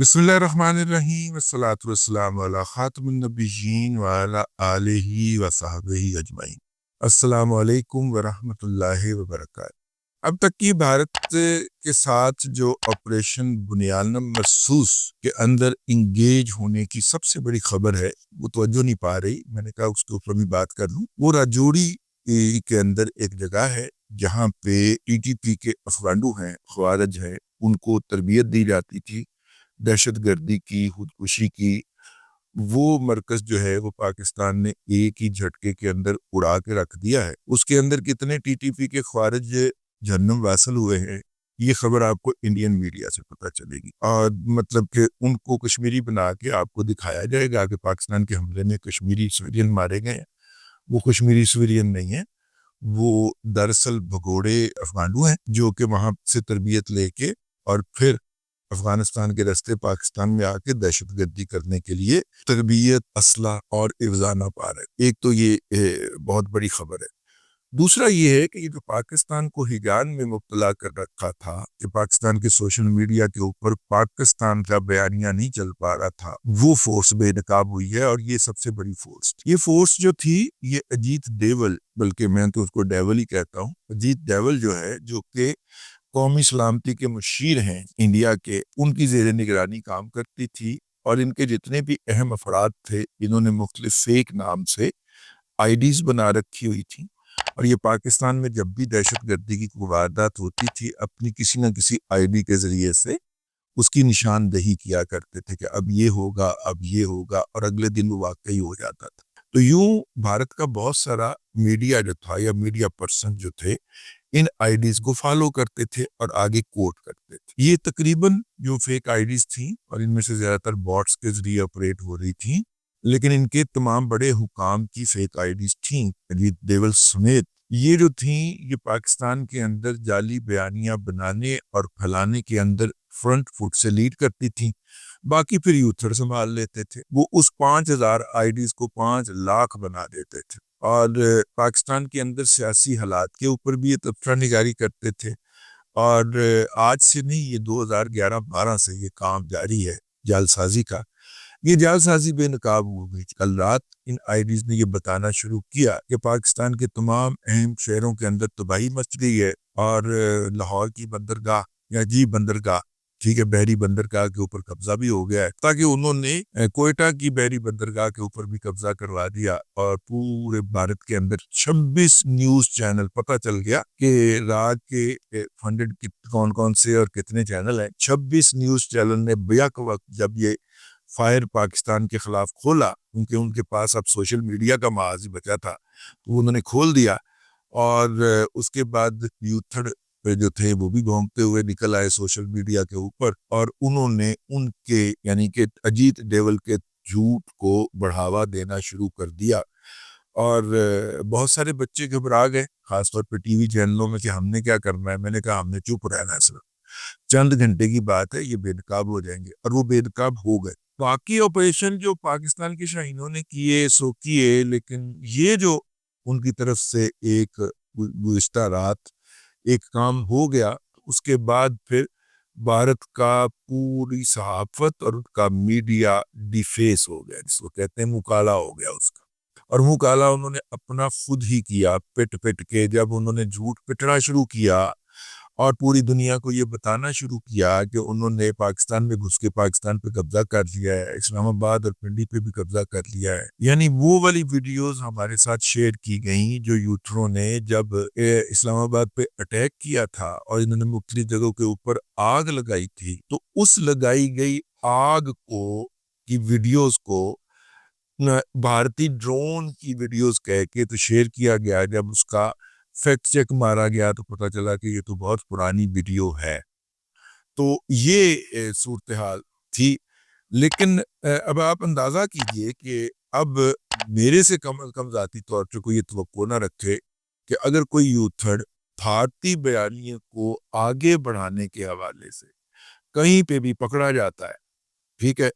बिस्मिल्लाहिर्रहमानिर्रहीम वस्सलातु वस्सलामु अला खातिमुन नबिय्यीन व अला आलिहि व सहबिही अजमईन। अस्सलामु अलैकुम व रहमतुल्लाहि व बरकातहू। अब तक की भारत के साथ जो ऑपरेशन बुनियान मरसूस के अंदर इंगेज होने की सबसे बड़ी खबर है वो तवज्जो नहीं पा रही, मैंने कहा उसके ऊपर भी बात कर लूं। वो राजौरी के अंदर एक जगह है जहाँ पे टीटीपी के अफगांडू हैं, ख्वारिज हैं, उनको तरबियत दी जाती थी दहशत गर्दी की, खुदकुशी की। वो मरकज जो है वो पाकिस्तान ने एक ही झटके के अंदर उड़ा के रख दिया है। उसके अंदर कितने टीटीपी के ख्वारिज जहन्नुम वासल हुए हैं ये खबर आपको इंडियन मीडिया से पता चलेगी, और मतलब कि उनको कश्मीरी बना के आपको दिखाया जाएगा कि पाकिस्तान के हमले में कश्मीरी सिविलियन मारे गए हैं। वो कश्मीरी सिविलियन नहीं है, वो दरअसल भगोड़े अफगानू हैं जो कि वहां से तरबियत लेके और फिर अफगानिस्तान के रास्ते पाकिस्तान में आके दहशतगर्दी करने के लिए तरबियत, असला और इवजाना पा रहे। एक तो ये बहुत बड़ी खबर है। दूसरा ये है कि ये जो पाकिस्तान को हिजान में मुब्तला कर रखा था कि पाकिस्तान के सोशल मीडिया के ऊपर पाकिस्तान का बयानिया नहीं चल पा रहा था, वो फोर्स बेनकाब हुई है। और ये सबसे बड़ी फोर्स, ये फोर्स जो थी ये अजीत देवल, बल्कि मैं तो उसको डेवल ही कहता हूँ, अजीत देवल जो है, जो कि कौमी सलामती के मुशीर हैं इंडिया के, उनकी ज़ेरे निगरानी काम करती थी। और इनके जितने भी अहम अफराद थे इन्होंने मुख्तलिफ फेक नाम से आईडीज बना रखी हुई थी, और ये पाकिस्तान में जब भी दहशत गर्दी की वारदात होती थी अपनी किसी न किसी आईडी के ज़रिए से उसकी निशानदही किया करते थे कि अब ये होगा, अब ये होगा, और अगले दिन वो वाकई हो जाता था। तो यूं भारत का बहुत सारा मीडिया जो था या मीडिया पर्सन जो थे इन आईडीज को फॉलो करते थे और आगे कोट करते थे। ये तकरीबन जो फेक आईडीज थी और इनमें से ज्यादातर बॉट्स के जरिए ऑपरेट हो रही थी, लेकिन इनके तमाम बड़े हुकाम की फेक आईडीज थी, अजीत देवल समेत। ये जो थी ये पाकिस्तान के अंदर जाली बयानियां बनाने और फैलाने के अंदर फ्रंट फुट से लीड करती थी। बाकी फिर यूथर संभाल लेते थे। वो उस 5,000 आईडीज को 5 लाख बना देते थे और पाकिस्तान के अंदर सियासी हालात के ऊपर भी ये तबसरा निगारी करते थे। और आज से नहीं, ये 2011-12 से ये काम जारी है जालसाजी का। ये जालसाजी बेनकाब हो गई। कल रात इन आईडीज ने ये बताना शुरू किया कि पाकिस्तान के तमाम अहम शहरों के अंदर तबाही मच गई है और लाहौर की बंदरगाह या जी बंदरगाह, ठीक है, बहरी बंदरगाह के ऊपर कब्जा भी हो गया है, ताकि उन्होंने कोयटा की बहरी बंदरगाह के ऊपर भी कब्जा करवा दिया। और पूरे भारत के अंदर 26 न्यूज चैनल, पता चल गया कि राज के फंडेड कौन कौन से और कितने चैनल हैं। 26 न्यूज चैनल ने बेक वक्त जब ये फायर पाकिस्तान के खिलाफ खोला, क्योंकि उनके पास अब सोशल मीडिया का महाज ही बचा था, तो उन्होंने खोल दिया। और उसके बाद यूथड़ पे जो थे वो भी भौंकते हुए निकल आए सोशल मीडिया के ऊपर, और उन्होंने उनके यानी कि अजीत देवल के झूठ को बढ़ावा देना शुरू कर दिया। और बहुत सारे बच्चे घबरा गए, खासतौर पर टीवी चैनलों में, कि हमने क्या करना है। मैंने कहा हमने चुप रहना है, सिर्फ चंद घंटे की बात है, ये बेनकाब हो जाएंगे। और वो बेनकाब हो गए। बाकी ऑपरेशन जो पाकिस्तान के शाहीनों ने किए सो किए, लेकिन ये जो उनकी तरफ से एक गुज़िश्ता रात एक काम हो गया, उसके बाद फिर भारत का पूरी सहाफत और उसका मीडिया डिफेस हो गया, जिसको कहते हैं मुकाला हो गया उसका। और मुकाला उन्होंने अपना खुद ही किया, पिट पिट के। जब उन्होंने झूठ पिटना शुरू किया और पूरी दुनिया को ये बताना शुरू किया कि उन्होंने पाकिस्तान में घुस के पाकिस्तान पे कब्जा कर लिया है, इस्लामाबाद और पिंडी पे भी कब्जा कर लिया है, यानी वो वाली वीडियोस हमारे साथ शेयर की गई जो यूथरों ने जब इस्लामाबाद पे अटैक किया था और इन्होंने मुख्तलिफ जगहों के ऊपर आग लगाई थी, तो उस लगाई गई आग को की वीडियोस को भारतीय ड्रोन की वीडियोस कह के तो शेयर किया गया। जब उसका फैक्ट चेक मारा गया तो पता चला कि ये तो बहुत पुरानी वीडियो है। तो ये सूरत हाल थी। लेकिन अब आप अंदाजा कीजिए कि अब मेरे से कम अज कम ज़ाती तौर पर कोई ये तवक्को ना रखे कि अगर कोई यूथड़ भारतीय बयानियों को आगे बढ़ाने के हवाले से कहीं पे भी पकड़ा जाता है, ठीक है,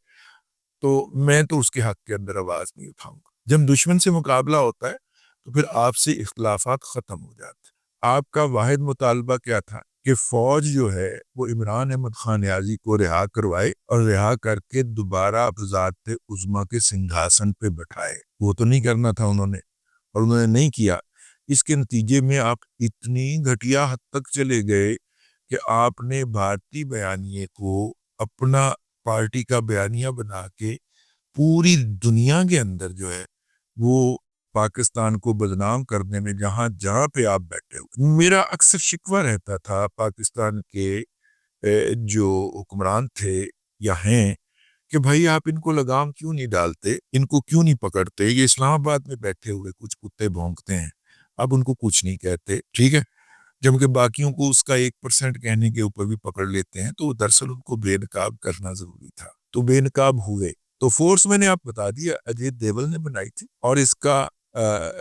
तो मैं तो उसके हक के अंदर आवाज नहीं उठाऊंगा। जब दुश्मन से मुकाबला होता है तो फिर आपसे इख्तलाफात खत्म हो जाते हैं। आपका वाहिद मुतालबा क्या था کہ فوج جو ہے وہ عمران احمد خان نیازی کو رہا کروائے اور رہا کر کے دوبارہ ذات عظمیٰ کے سنگھاسن پہ بٹھائے. وہ تو نہیں کرنا تھا انہوں نے، اور انہوں نے نہیں کیا. اس کے نتیجے میں آپ اتنی گھٹیا حد تک چلے گئے کہ آپ نے بھارتی بیانیے کو اپنا پارٹی کا بیانیہ بنا کے پوری دنیا کے اندر جو ہے وہ پاکستان کو بدنام کرنے میں جہاں جہاں پہ آپ بیٹھے ہوئے. میرا اکثر شکوہ رہتا تھا پاکستان کے جو حکمران تھے یا ہیں کہ بھائی آپ ان کو لگام کیوں نہیں ڈالتے، ان کو کیوں نہیں پکڑتے. یہ اسلام آباد میں بیٹھے ہوئے کچھ کتے بھونکتے ہیں، اب ان کو کچھ نہیں کہتے، ٹھیک ہے، جبکہ باقیوں کو اس کا 1% کہنے کے اوپر بھی پکڑ لیتے ہیں. تو دراصل ان کو بے نقاب کرنا ضروری تھا، تو بے نقاب ہوئے. تو فورس میں نے آپ بتا دیا اجیت دیول نے بنائی تھی، اور اس کا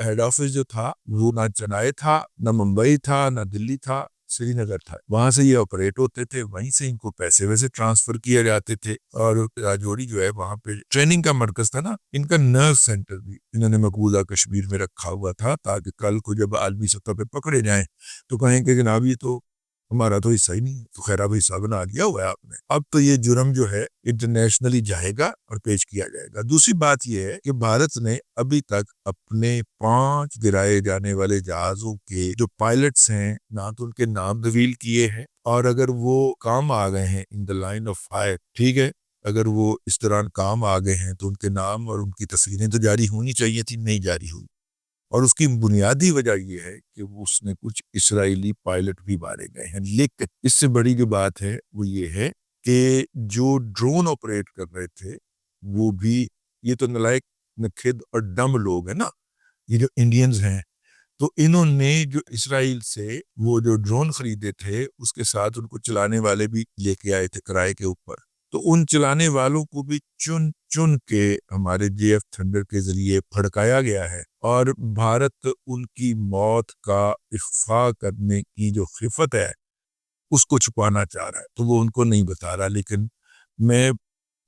ہیڈ آفس جو تھا وہ نہ چنائی تھا، نہ ممبئی تھا، نہ دلی تھا، سری نگر تھا. وہاں سے یہ آپریٹ ہوتے تھے، وہیں سے ان کو پیسے ویسے ٹرانسفر کیے جاتے تھے. اور راجوری جو ہے وہاں پہ ٹریننگ کا مرکز تھا نا، ان کا نرو سینٹر بھی انہوں نے مقبوضہ کشمیر میں رکھا ہوا تھا، تاکہ کل کو جب عالمی سطح پہ پکڑے جائیں تو کہیں کہ جناب یہ تو ہمارا تو حصہ ہی نہیں ہے، تو خیر اب حصہ بنا لیا ہوا ہے آپ نے. اب تو یہ جرم جو ہے انٹرنیشنلی جائے گا اور پیش کیا جائے گا. دوسری بات یہ ہے کہ بھارت نے ابھی تک اپنے 5 گرائے جانے والے جہازوں کے جو پائلٹس ہیں نہ تو ان کے نام ریویل کیے ہیں، اور اگر وہ کام آ گئے ہیں ان دا لائن آف فائر، ٹھیک ہے، اگر وہ اس دوران کام آ گئے ہیں تو ان کے نام اور ان کی تصویریں تو جاری ہونی چاہیے تھی، نہیں جاری ہوئی. اور اس کی بنیادی وجہ یہ ہے کہ اس نے کچھ اسرائیلی پائلٹ بھی مارے گئے ہیں. لیکن اس سے بڑی جو بات ہے وہ یہ ہے کہ جو ڈرون آپریٹ کر رہے تھے وہ بھی یہ تو نلائق نکھد اور ڈم لوگ ہیں نا، یہ جو انڈینز ہیں. تو انہوں نے جو اسرائیل سے وہ جو ڈرون خریدے تھے اس کے ساتھ ان کو چلانے والے بھی لے کے آئے تھے کرائے کے اوپر. تو ان چلانے والوں کو بھی چن چن کے ہمارے جے ایف تھنڈر کے ذریعے پھڑکایا گیا ہے، اور بھارت ان کی موت کا اخفاء کرنے کی جو خفت ہے اس کو چھپانا چاہ رہا ہے، تو وہ ان کو نہیں بتا رہا. لیکن میں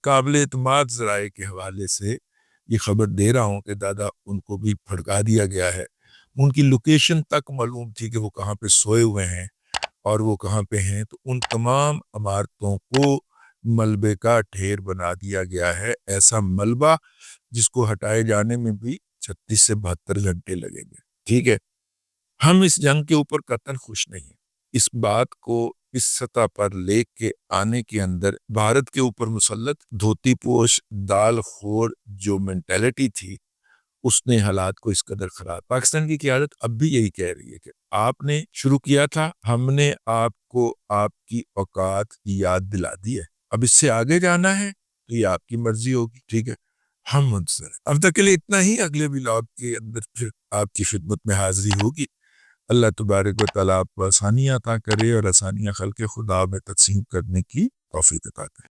قابل اعتماد ذرائع کے حوالے سے یہ خبر دے رہا ہوں کہ دادا ان کو بھی پھڑکا دیا گیا ہے. ان کی لوکیشن تک معلوم تھی کہ وہ کہاں پہ سوئے ہوئے ہیں اور وہ کہاں پہ ہیں. تو ان تمام عمارتوں کو ملبے کا ڈھیر بنا دیا گیا ہے، ایسا ملبہ جس کو ہٹائے جانے میں بھی 36 سے 72 گھنٹے لگیں گے. ٹھیک ہے، ہم اس جنگ کے اوپر قطعاً خوش نہیں ہیں. اس بات کو اس سطح پر لے کے آنے کے اندر بھارت کے اوپر مسلط دھوتی پوش دال خور جو مینٹیلٹی تھی اس نے حالات کو اس قدر خراب. پاکستان کی قیادت اب بھی یہی کہہ رہی ہے کہ آپ نے شروع کیا تھا، ہم نے آپ کو آپ کی اوقات کی یاد دلا دی ہے، اب اس سے آگے جانا ہے تو یہ آپ کی مرضی ہوگی. ٹھیک ہے، ہم منتظر ہیں. اب تک کے لیے اتنا ہی، اگلے ولاگ کے اندر پھر آپ کی خدمت میں حاضری ہوگی. اللہ تبارک و تعالیٰ آپ کو آسانیاں عطا کرے اور آسانیاں خلق خدا میں تقسیم کرنے کی توفیق عطا کرے.